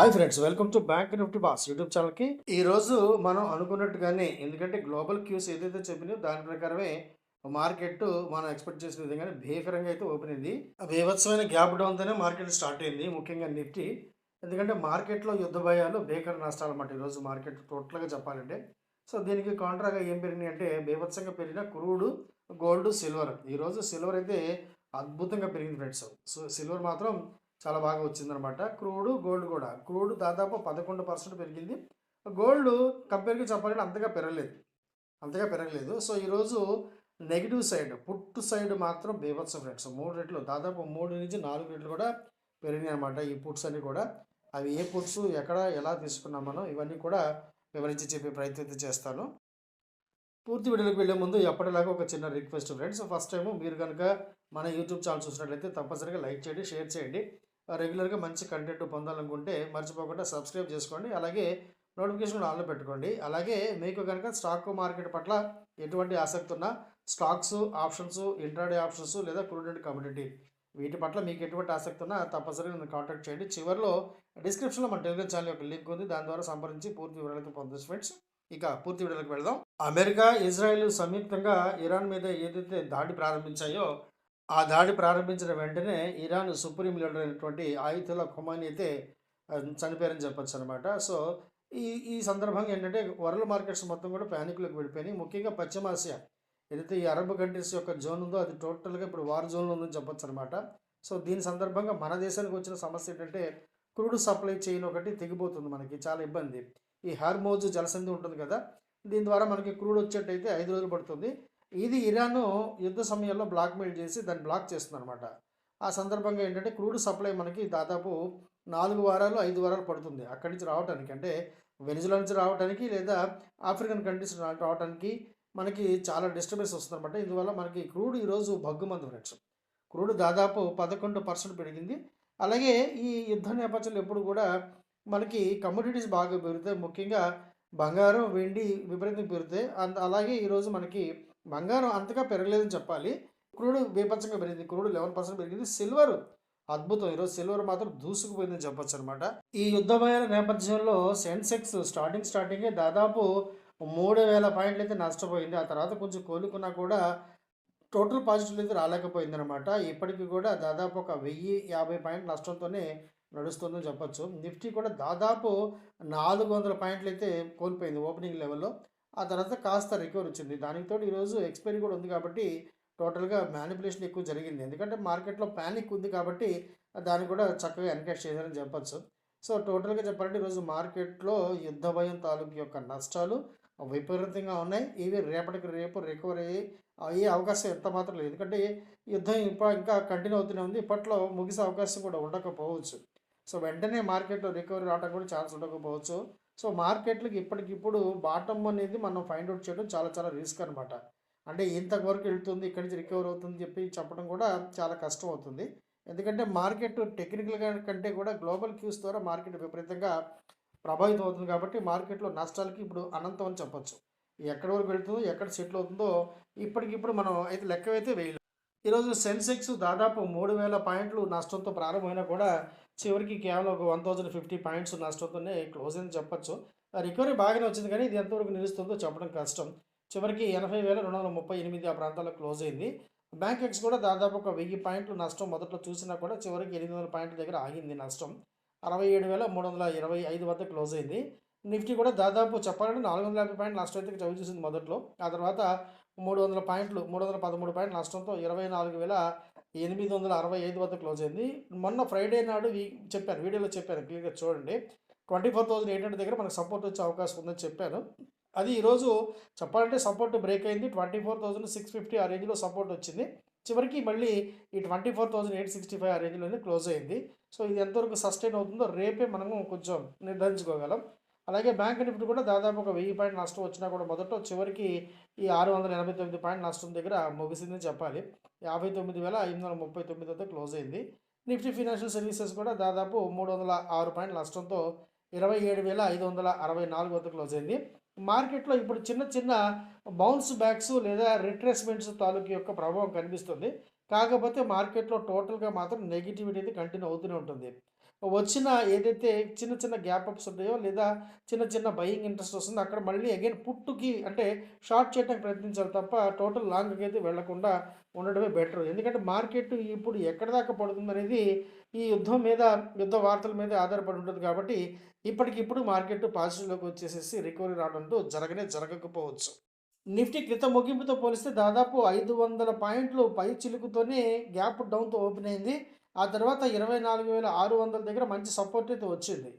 Hi friends, welcome to bank Nifty boss YouTube ఛానల్కి. ఈరోజు మనం అనుకున్నట్టుగానే, ఎందుకంటే గ్లోబల్ క్యూస్ ఏదైతే చెప్పినాయో దాని ప్రకారమే మార్కెట్ మనం ఎక్స్పెక్ట్ చేసిన విధంగానే భీకరంగా అయితే ఓపెన్ అయింది. బీభత్సమైన గ్యాప్ డౌన్తోనే మార్కెట్ స్టార్ట్ అయింది, ముఖ్యంగా నిఫ్టీ. ఎందుకంటే మార్కెట్లో యుద్ధ భయాలు, భీకర నష్టాలు అన్నమాట ఈరోజు మార్కెట్ టోటల్గా చెప్పాలంటే. సో దీనికి కాంట్రాగా ఏం పెరిగినాయి అంటే, బీభత్సంగా పెరిగిన క్రూడ్, గోల్డ్, సిల్వర్. ఈరోజు సిల్వర్ అయితే అద్భుతంగా పెరిగింది ఫ్రెండ్స్. సో సిల్వర్ మాత్రం చాలా బాగా వచ్చిందనమాట. క్రూడ్, గోల్డ్ కూడా. క్రూడ్ దాదాపు 11% పెరిగింది. గోల్డ్ కంపేర్‌గా చెప్పాలంటే అంతగా పెరగలేదు. సో ఈరోజు నెగెటివ్ సైడ్, పుట్ సైడ్ మాత్రం బీభత్సం ఫ్రెండ్స్. 3 రెట్లు, దాదాపు 3-4 రెట్లు కూడా పెరిగినాయన్నమాట ఈ పుట్స్ అన్నీ కూడా. అవి ఏ పుట్స్, ఎక్కడ, ఎలా తీసుకున్నాం మనం, ఇవన్నీ కూడా వివరించి చెప్పే ప్రయత్నం అయితే చేస్తాను. పూర్తి వీడియోలోకి వెళ్ళే ముందు ఎప్పటిలాగా ఒక చిన్న రిక్వెస్ట్ ఫ్రెండ్స్. ఫస్ట్ టైం మీరు కనుక మన యూట్యూబ్ ఛానల్ చూసినట్లయితే తప్పనిసరిగా లైక్ చేయండి, షేర్ చేయండి. రెగ్యులర్గా మంచి కంటెంట్ పొందాలనుకుంటే మర్చిపోకుండా సబ్స్క్రైబ్ చేసుకోండి. అలాగే నోటిఫికేషన్ ఆన్లో పెట్టుకోండి. అలాగే మీకు కనుక స్టాక్ మార్కెట్ పట్ల ఎటువంటి ఆసక్తి ఉన్నా, స్టాక్స్, ఆప్షన్స్, ఇంట్రాడే ఆప్షన్స్ లేదా క్రూడ్ అండ్ కమోడిటీ, వీటి పట్ల మీకు ఎటువంటి ఆసక్తి ఉన్నా తప్పనిసరిగా నన్ను కాంటాక్ట్ చేయండి. చివరిలో డిస్క్రిప్షన్లో మన టెలిగ్రామ్ ఛానల్ యొక్క లింక్ ఉంది, దాని ద్వారా సంప్రదించి పూర్తి వివరాలతో పొందొచ్చు ఫ్రెండ్స్. ఇక పూర్తి వీడియోలోకి వెళ్దాం. అమెరికా, ఇజ్రాయెల్ సంయుక్తంగా ఇరాన్ మీద ఏదైతే దాడి ప్రారంభించాయో, ఆ దాడి ప్రారంభించిన వెంటనే ఇరాన్ సుప్రీం లీడర్ అయినటువంటి ఆయితుల్లా ఖొమైనీ అయితే చనిపోయారని చెప్పొచ్చు అనమాట. సో ఈ ఈ సందర్భంగా ఏంటంటే వరల్డ్ మార్కెట్స్ మొత్తం కూడా ప్యానిక్లోకి వెళ్ళిపోయినాయి. ముఖ్యంగా పశ్చిమాసియా, ఏదైతే ఈ అరబ్ కంట్రీస్ యొక్క జోన్ ఉందో అది టోటల్గా ఇప్పుడు వార్ జోన్లో ఉందని చెప్పొచ్చు అనమాట. సో దీని సందర్భంగా మన దేశానికి వచ్చిన సమస్య ఏంటంటే, క్రూడ్ సప్లై చైన్ ఒకటి తెగిపోతుంది, మనకి చాలా ఇబ్బంది. ఈ హార్మోజ్ జలసంధి ఉంటుంది కదా, దీని ద్వారా మనకి క్రూడ్ వచ్చేటైతే 5 రోజులు పడుతుంది. ఇది ఇరాన్ యుద్ధ సమయంలో బ్లాక్మెయిల్ చేసి దాన్ని బ్లాక్ చేస్తుంది అనమాట. ఆ సందర్భంగా ఏంటంటే క్రూడ్ సప్లై మనకి దాదాపు 4 వారాలు, 5 వారాలు పడుతుంది అక్కడి నుంచి రావడానికి. అంటే వెనిజులా నుంచి రావడానికి, లేదా ఆఫ్రికన్ కంట్రీస్ రావడానికి మనకి చాలా డిస్టర్బెన్స్ వస్తుందన్నమాట. ఇందువల్ల మనకి క్రూడ్ ఈరోజు భగ్గుమంది ఫ్రెండ్స్. క్రూడ్ దాదాపు 11% పెరిగింది. అలాగే ఈ యుద్ధ నేపథ్యంలో ఎప్పుడు కూడా మనకి కమోడిటీస్ బాగా పెరుగుతాయి. ముఖ్యంగా బంగారం, వెండి విపరీతంగా పెరుగుతాయి. అలాగే ఈరోజు మనకి బంగారం అంతగా పెరగలేదని చెప్పాలి. క్రూడ్ బీభత్సంగా పెరిగింది. క్రూడ్ 11% పెరిగింది. సిల్వర్ అద్భుతం. ఈరోజు సిల్వర్ మాత్రం దూసుకుపోయిందని చెప్పొచ్చు అనమాట. ఈ యుద్ధ భయాల నేపథ్యంలో సెన్సెక్స్ స్టార్టింగే దాదాపు 3000 పాయింట్లు అయితే నష్టపోయింది. ఆ తర్వాత కొంచెం కోలుకున్నా కూడా టోటల్ పాజిటివ్ అయితే రాలేకపోయిందనమాట. ఇప్పటికి కూడా దాదాపు ఒక 1050 పాయింట్ల నష్టంతోనే నడుస్తుందని చెప్పొచ్చు. నిఫ్టీ కూడా దాదాపు 400 పాయింట్లు అయితే కోల్పోయింది ఓపెనింగ్ లెవెల్‌లో. ఆ తర్వాత కాస్త రికవర్ వచ్చింది. దానికి తోడు ఈరోజు ఎక్స్‌పైరీ కూడా ఉంది కాబట్టి టోటల్‌గా మ్యానిపులేషన్ ఎక్కువ జరిగింది. ఎందుకంటే మార్కెట్‌లో పానిక్ ఉంది కాబట్టి దాన్ని కూడా చక్కగా ఎన్కాష్ చేశారని చెప్పొచ్చు. సో టోటల్‌గా చెప్పాలంటే ఈరోజు మార్కెట్‌లో యుద్ధ భయం తాలూకు యొక్క నష్టాలు విపరీతంగా ఉన్నాయి. ఇవి రేపటికి రేపు రికవరీ అయ్యే అవకాశం ఎంత మాత్రం లేదు. ఎందుకంటే యుద్ధం ఇంకా కంటిన్యూ అవుతూనే ఉంది. ఇప్పట్లో ముగిసే అవకాశం కూడా ఉండకపోవచ్చు. సో వెంటనే మార్కెట్‌లో రికవరీ రావడానికి కూడా ఛాన్స్ ఉండకపోవచ్చు. సో మార్కెట్‌లకి ఇప్పటికిప్పుడు బాటమ్ అనేది మనం ఫైండ్ ఔట్ చేయడం చాలా చాలా రిస్క్ అనమాట. అంటే ఇంతవరకు వెళ్తుంది, ఇక్కడి నుంచి రికవర్ అవుతుంది చెప్పి చెప్పడం కూడా చాలా కష్టం అవుతుంది. ఎందుకంటే మార్కెట్ టెక్నికల్‌గా కంటే కూడా గ్లోబల్ క్యూస్ ద్వారా మార్కెట్ విపరీతంగా ప్రభావితం అవుతుంది కాబట్టి మార్కెట్‌లో నష్టాలకి ఇప్పుడు అనంతం అని చెప్పొచ్చు. ఎక్కడి వరకు వెళ్తుందో, ఎక్కడ సెటిల్ అవుతుందో ఇప్పటికిప్పుడు మనం అయితే లెక్కవైతే వేయలేం. ఈరోజు సెన్సెక్స్ దాదాపు 3000 పాయింట్లు నష్టంతో ప్రారంభమైనా కూడా చివరికి కేవలం ఒక 1050 పాయింట్స్ నష్టంతోనే క్లోజ్ అయిందని చెప్పొచ్చు. రికవరీ బాగానే వచ్చింది కానీ ఇది ఎంతవరకు నిలుస్తుందో చెప్పడం కష్టం. చివరికి 80,238 ఆ ప్రాంతాల్లో క్లోజ్ అయింది. బ్యాంక్ ఎక్స్ కూడా దాదాపు ఒక 1000 పాయింట్లు నష్టం మొదట్లో చూసినా కూడా చివరికి 800 పాయింట్ల దగ్గర ఆగింది నష్టం. 67,325 వద్ద క్లోజ్ అయింది. నిఫ్టీ కూడా దాదాపు చెప్పాలంటే 450 పాయింట్ల నష్టం అయితే చవి చూసింది మొదట్లో. ఆ తర్వాత 300 పాయింట్లు, 313 పాయింట్ల నష్టంతో 24,865 వద్ద క్లోజ్ అయింది. మొన్న ఫ్రైడే నాడు చెప్పాను, వీడియోలో చెప్పాను, క్లియర్‌గా చూడండి. 24,800 దగ్గర మనకు సపోర్ట్ వచ్చే అవకాశం ఉందని చెప్పాను. అది ఈరోజు చెప్పాలంటే సపోర్ట్ బ్రేక్ అయింది. 24,650 ఆ రేంజ్‌లో సపోర్ట్ వచ్చింది. చివరికి మళ్ళీ ఈ 24,865 ఆ రేంజ్‌లోనే క్లోజ్ అయింది. సో ఇది ఎంతవరకు సస్టైన్ అవుతుందో రేపే మనము కొంచెం నిర్ధారించుకోగలం. అలాగే బ్యాంక్ నిఫ్టీ కూడా దాదాపు ఒక 1000 పాయింట్ల నష్టం వచ్చినా కూడా మొదట్లో చివరికి ఈ 689 పాయింట్ల నష్టం దగ్గర ముగిసిందని చెప్పాలి. 59,539 వద్ద క్లోజ్ అయింది. నిఫ్టీ ఫినాన్షియల్ సర్వీసెస్ కూడా దాదాపు 306 పాయింట్ల నష్టంతో 27,564 వద్ద క్లోజ్ అయింది. మార్కెట్‌లో ఇప్పుడు చిన్న చిన్న బౌన్స్ బ్యాక్స్ లేదా రిట్రేస్మెంట్స్ తాలూకు యొక్క ప్రభావం కనిపిస్తుంది. కాకపోతే మార్కెట్‌లో టోటల్‌గా మాత్రం నెగటివిటీ అయితే కంటిన్యూ అవుతూనే ఉంటుంది. వచ్చిన ఏదైతే చిన్న చిన్న గ్యాప్ అప్స్ ఉంటాయో లేదా చిన్న చిన్న బయింగ్ ఇంట్రెస్ట్ వస్తుందో అక్కడ మళ్ళీ అగైన్ పుట్టుకి అంటే షార్ట్ చేయడానికి ప్రయత్నించాలి తప్ప టోటల్ లాంగ్‌కి అయితే వెళ్ళకుండా ఉండడమే బెటర్. ఎందుకంటే మార్కెట్ ఇప్పుడు ఎక్కడి దాకా పడుతుందనేది ఈ యుద్ధ వార్తల మీద ఆధారపడి ఉంటుంది కాబట్టి ఇప్పటికిప్పుడు మార్కెట్ పాజిటివ్‌లోకి వచ్చేసేసి రికవరీ రావడంతో జరగకపోవచ్చు. నిఫ్టీ క్రితం ముగింపుతో పోలిస్తే దాదాపు 500 పాయింట్లు పై చిలుకుతోనే గ్యాప్ డౌన్‌తో ఓపెన్ అయింది. ఆ తర్వాత 24,600 దగ్గర మంచి సపోర్ట్ అయితే వచ్చింది.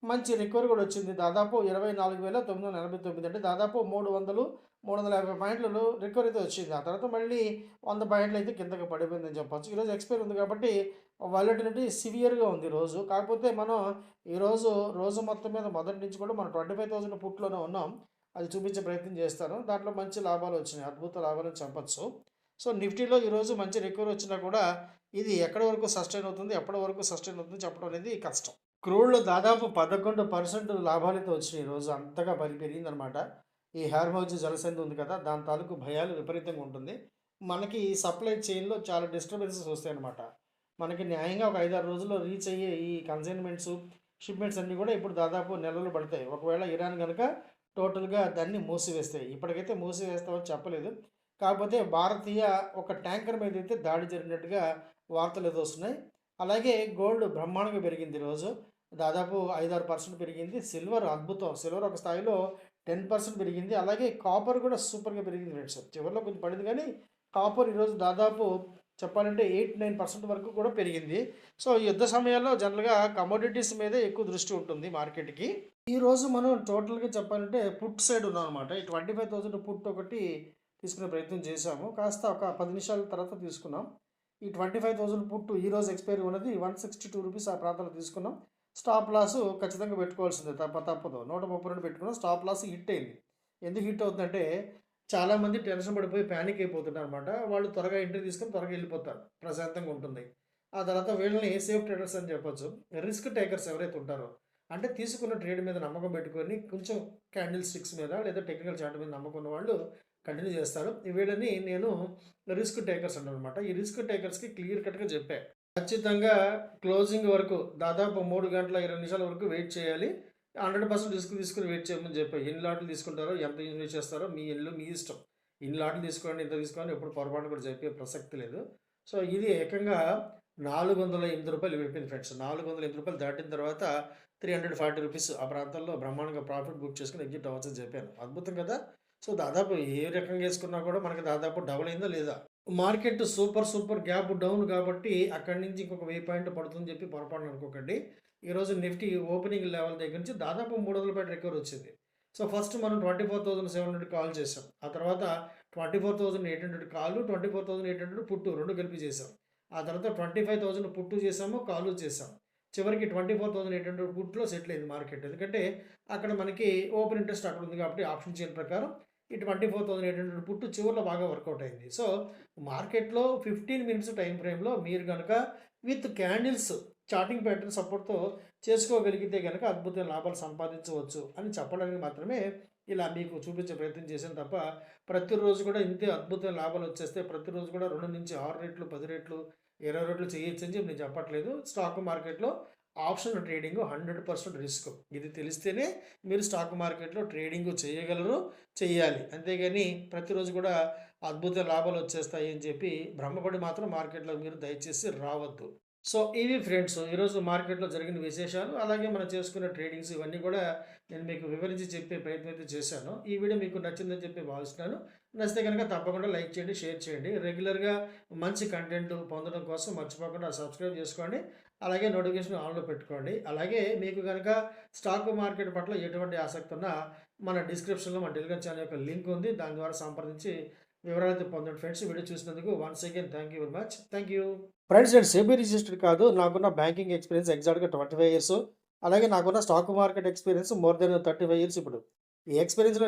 మంచి రికవరీ కూడా వచ్చింది. దాదాపు 24,989 అంటే దాదాపు 300, 350 పాయింట్లలో రికవరీ అయితే వచ్చింది. ఆ తర్వాత మళ్ళీ 100 పాయింట్లు అయితే కిందకి పడిపోయిందని చెప్పొచ్చు. ఈరోజు ఎక్స్‌పైరీ ఉంది కాబట్టి వాలటిలిటీ సివియర్‌గా ఉంది ఈరోజు. కాకపోతే మనం రోజు మొత్తం మీద మొదటి నుంచి కూడా మనం 25,000 పుట్‌లోనే ఉన్నాం. అది చూపించే ప్రయత్నం చేస్తాను. దాంట్లో మంచి లాభాలు వచ్చినాయి. అద్భుత లాభాలని చెప్పొచ్చు. సో, నిఫ్టీలో ఈరోజు మంచి రికవరీ వచ్చినా కూడా ఇది ఎక్కడి వరకు సస్టైన్ అవుతుంది, ఎప్పటి వరకు సస్టైన్ అవుతుంది చెప్పడం అనేది కష్టం. క్రూడ్‌లో దాదాపు 11% లాభాలైతే వచ్చినాయి ఈరోజు. అంతగా పెరిగిందనమాట. ఈ హార్మోజ్ జలసంధి ఉంది కదా! దాని తాలూకు భయాలు విపరీతంగా ఉంటుంది. మనకి ఈ సప్లై చైన్‌లో చాలా డిస్టర్బెన్సెస్ వస్తాయన్నమాట. మనకి న్యాయంగా ఒక 5, 6 రోజుల్లో రీచ్ అయ్యే ఈ కన్సైన్‌మెంట్స్, షిప్‌మెంట్స్ అన్నీ కూడా ఇప్పుడు దాదాపు నెలలు పడతాయి. ఒకవేళ ఇరాన్ గనక టోటల్‌గా దాన్ని మూసివేస్తాయి. ఇప్పటికైతే మూసివేస్తామని చెప్పలేదు. కాకపోతే భారతీయ ఒక ట్యాంకర్ మీదైతే దాడి జరిగినట్టుగా వార్తలైతే వస్తున్నాయి. అలాగే గోల్డ్ బ్రహ్మాండంగా పెరిగింది ఈరోజు. దాదాపు 5, 6% పెరిగింది. సిల్వర్ అద్భుతం. సిల్వర్ ఒక స్థాయిలో 10% పెరిగింది. అలాగే కాపర్ కూడా సూపర్‌గా పెరిగింది ఫ్రెండ్స్. చివరిలో కొంచెం పడింది కానీ కాపర్ ఈరోజు దాదాపు చెప్పాలంటే 8, 9% వరకు కూడా పెరిగింది. సో, ఈ యుద్ధ సమయాల్లో జనరల్‌గా కమోడిటీస్ మీదే ఎక్కువ దృష్టి ఉంటుంది మార్కెట్‌కి. ఈరోజు మనం టోటల్‌గా చెప్పాలంటే పుట్ సైడ్ ఉన్నామనమాట. ఈ 25,000 పుట్ ఒకటి తీసుకునే ప్రయత్నం చేశాము. కాస్త ఒక 10 నిమిషాల తర్వాత తీసుకున్నాం. ఈ 25,000 పుట్ ఈరోజు ఎక్స్‌పైరీ ఉన్నది రూ. 162 ఆ ప్రాంతంలో తీసుకున్నాం. స్టాప్ లాస్ ఖచ్చితంగా పెట్టుకోవాల్సిందే తప్పదు. 132 పెట్టుకున్నాం. స్టాప్ లాస్ హిట్ అయింది. ఎందుకు హిట్ అవుతుందంటే చాలామంది టెన్షన్ పడిపోయి పానిక్ అయిపోతున్నారనమాట. వాళ్ళు త్వరగా ఎంట్రీ తీసుకొని త్వరగా వెళ్ళిపోతారు. ప్రశాంతంగా ఉంటుంది. ఆ తర్వాత వీళ్ళని సేఫ్ ట్రేడర్స్ అని చెప్పొచ్చు. రిస్క్ టేకర్స్ ఎవరైతే ఉంటారో అంటే తీసుకున్న ట్రేడ్ మీద నమ్మకం పెట్టుకొని కొంచెం క్యాండిల్ స్టిక్స్ మీద లేదా టెక్నికల్ చార్ట్ మీద నమ్మకం ఉన్న వాళ్ళు కంటిన్యూ చేస్తారు. వీళ్ళని నేను రిస్క్ టేకర్స్ అంటాననమాట. ఈ రిస్క్ టేకర్స్‌కి క్లియర్ కట్‌గా చెప్పా. ఖచ్చితంగా క్లోజింగ్ వరకు దాదాపు 3 గంటల 20 నిమిషాల వరకు వెయిట్ చేయాలి. 100% రిస్క్ తీసుకొని వెయిట్ చేయమని చెప్పా. ఎన్ని లాట్లు తీసుకుంటారో, ఎంత ఇన్వెస్ట్ చేస్తారో మీ ఇల్లు మీ ఇష్టం. ఇన్ని లాట్లు తీసుకోండి, ఇంత తీసుకోండి ఎప్పుడు పొరపాటున కూడా చెప్పే ప్రసక్తి లేదు. సో, ఇది ఏకంగా రూ. 408 వెళ్ళిపోయింది ఫ్రెండ్స్. రూ. 408 దాటిన తర్వాత రూ. 340 ఆ ప్రాంతంలో బ్రహ్మాండంగా ప్రాఫిట్ బుక్ చేసుకొని ఎగ్జిట్ అవ్వచ్చని చెప్పాను. అద్భుతం కదా! సో, దాదాపు ఏ రకంగా ఏసుకున్నా కూడా మనకి దాదాపు డబుల్ అయిందా లేదా? మార్కెట్ సూపర్ గ్యాప్ డౌన్ కాబట్టి అక్కడి నుంచి ఇంకొక 1000 పాయింట్లు పడుతుందని చెప్పి పొరపాటున అనుకోకండి. ఈరోజు నిఫ్టీ ఓపెనింగ్ లెవెల్ దగ్గర నుంచి దాదాపు 300 పాయింట్ రికవరీ వచ్చింది. సో, ఫస్ట్ మనం 24,700 కాల్ చేసాం. ఆ తర్వాత 24,800 కాలు, 24,800 పుట్టు 2 కలిపి చేసాం. ఆ తర్వాత 25,000 పుట్టు చేసాము, కాలు చేసాం. చివరికి 24,800 పుట్టులో సెటిల్ అయింది మార్కెట్. ఎందుకంటే అక్కడ మనకి ఓపెన్ ఇంట్రెస్ట్ అక్కడ ఉంది కాబట్టి ఆప్షన్ చైన్ ప్రకారం ఈ 24,800 పుట్టు చివరిలో బాగా వర్కౌట్ అయింది. సో, మార్కెట్‌లో 15 మినిట్స్ టైమ్ ఫ్రేమ్‌లో మీరు గనక విత్ క్యాండిల్స్ చార్టింగ్ ప్యాటర్న్ సపోర్ట్‌తో చేసుకోగలిగితే గనక అద్భుతమైన లాభాలు సంపాదించవచ్చు అని చెప్పడానికి మాత్రమే ఇలా మీకు చూపించే ప్రయత్నం చేశాను తప్ప, ప్రతిరోజు కూడా ఇంతే అద్భుతమైన లాభాలు వచ్చేస్తే ప్రతిరోజు కూడా 2-6 రెట్లు, 10 రెట్లు, 20 రెట్లు చేయొచ్చని చెప్పి నేను చెప్పట్లేదు. స్టాక్ మార్కెట్‌లో ఆప్షన్ ట్రేడింగ్ 100% రిస్క్. ఇది తెలిస్తేనే మీరు స్టాక్ మార్కెట్‌లో ట్రేడింగ్ చేయగలరు, చెయ్యాలి. అంతేగాని ప్రతిరోజు కూడా అద్భుత లాభాలు వచ్చేస్తాయి అని చెప్పి భ్రమపడి మాత్రం మార్కెట్‌లో మీరు దయచేసి రావద్దు. సో, ఇవి ఫ్రెండ్స్ ఈరోజు మార్కెట్‌లో జరిగిన విశేషాలు. అలాగే మనం చేసుకున్న ట్రేడింగ్స్ ఇవన్నీ కూడా నేను మీకు వివరించి చెప్పే ప్రయత్నం అయితే చేశాను. ఈ వీడియో మీకు నచ్చిందని చెప్పి భావిస్తున్నాను. నచ్చితే గనుక తప్పకుండా లైక్ చేయండి, షేర్ చేయండి. రెగ్యులర్‌గా మంచి కంటెంట్ పొందడం కోసం మర్చిపోకుండా సబ్స్క్రైబ్ చేసుకోండి. అలాగే నోటిఫికేషన్ ఆన్‌లో పెట్టుకోండి. అలాగే మీకు గనక స్టాక్ మార్కెట్ పట్ల ఎటువంటి ఆసక్తి ఉన్నా మన డిస్క్రిప్షన్‌లో మన టెలిగ్రామ్ ఛానల్ యొక్క లింక్ ఉంది. దాని ద్వారా సంప్రదించి వివరాలైతే పొందండి ఫ్రెండ్స్. వీడియో చూసినందుకు once again thank you very much. Thank you. Friends నేను సెబీ రిజిస్టర్డ్ కాదు. నాకున్న బ్యాంకింగ్ ఎక్స్‌పీరియన్స్ ఎగ్జాక్ట్‌గా 25 ఇయర్స్. అలాగే నాకున్న stock market experience more than 35 years ఇప్పుడు. ఈ ఎక్స్‌పీరియన్స్‌లో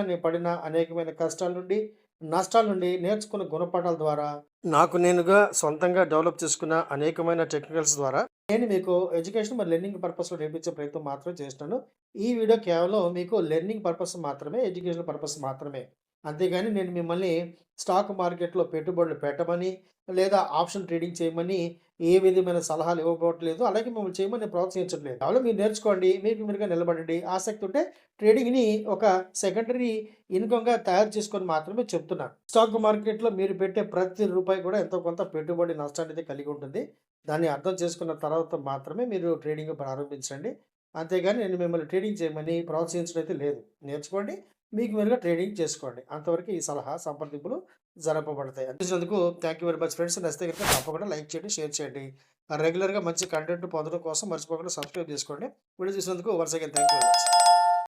నేను పడిన అనేకమైన కష్టాల నుండి, నష్టాల నుండి నేర్చుకున్న గుణపాఠాల ద్వారా, నాకు నేనుగా సొంతంగా డెవలప్ చేసుకున్న అనేకమైన టెక్నికల్స్ ద్వారా నేను మీకు ఎడ్యుకేషన్ మరియు లెర్నింగ్ పర్పస్‌లో నేర్పించే ప్రయత్నం మాత్రమే చేస్తున్నాను. ఈ వీడియో కేవలం మీకు లెర్నింగ్ పర్పస్ మాత్రమే, ఎడ్యుకేషన్ పర్పస్ మాత్రమే. అంతేగాని నేను మిమ్మల్ని స్టాక్ మార్కెట్‌లో పెట్టుబడులు పెట్టమని, లేదా ఆప్షన్ ట్రేడింగ్ చేయమని ఏ విధమైన సలహాలు ఇవ్వకపోవట్లేదు. అలాగే మిమ్మల్ని చేయమని నేను ప్రోత్సహించట్లేదు. కేవలం మీరు నేర్చుకోండి. మీకు మీరుగా నిలబడండి. ఆసక్తి ఉంటే ట్రేడింగ్‌ని ఒక సెకండరీ ఇన్‌కమ్‌గా తయారు చేసుకొని మాత్రమే చెప్తున్నాను. స్టాక్ మార్కెట్‌లో మీరు పెట్టే ప్రతి రూపాయి కూడా ఎంతో కొంత పెట్టుబడి నష్టాన్నయితే కలిగి ఉంటుంది. దాన్ని అర్థం చేసుకున్న తర్వాత మాత్రమే మీరు ట్రేడింగ్ ప్రారంభించండి. అంతేగాని నేను మిమ్మల్ని ట్రేడింగ్ చేయమని ప్రోత్సహించడం అయితే లేదు. నేర్చుకోండి. మీకు మీరుగా ట్రేడింగ్ చేసుకోండి. అంతవరకు ఈ సలహా సంప్రదింపులు జరపబడతాయి. అందించినందుకు thank you very much friends. నచ్చితే గనుక తప్పకుండా లైక్ చేయండి, షేర్ చేయండి. రెగ్యులర్‌గా మంచి కంటెంట్ పొందడం కోసం మర్చిపోకుండా సబ్స్క్రైబ్ చేసుకోండి. వీడియో చూసినందుకు once again thank you very much.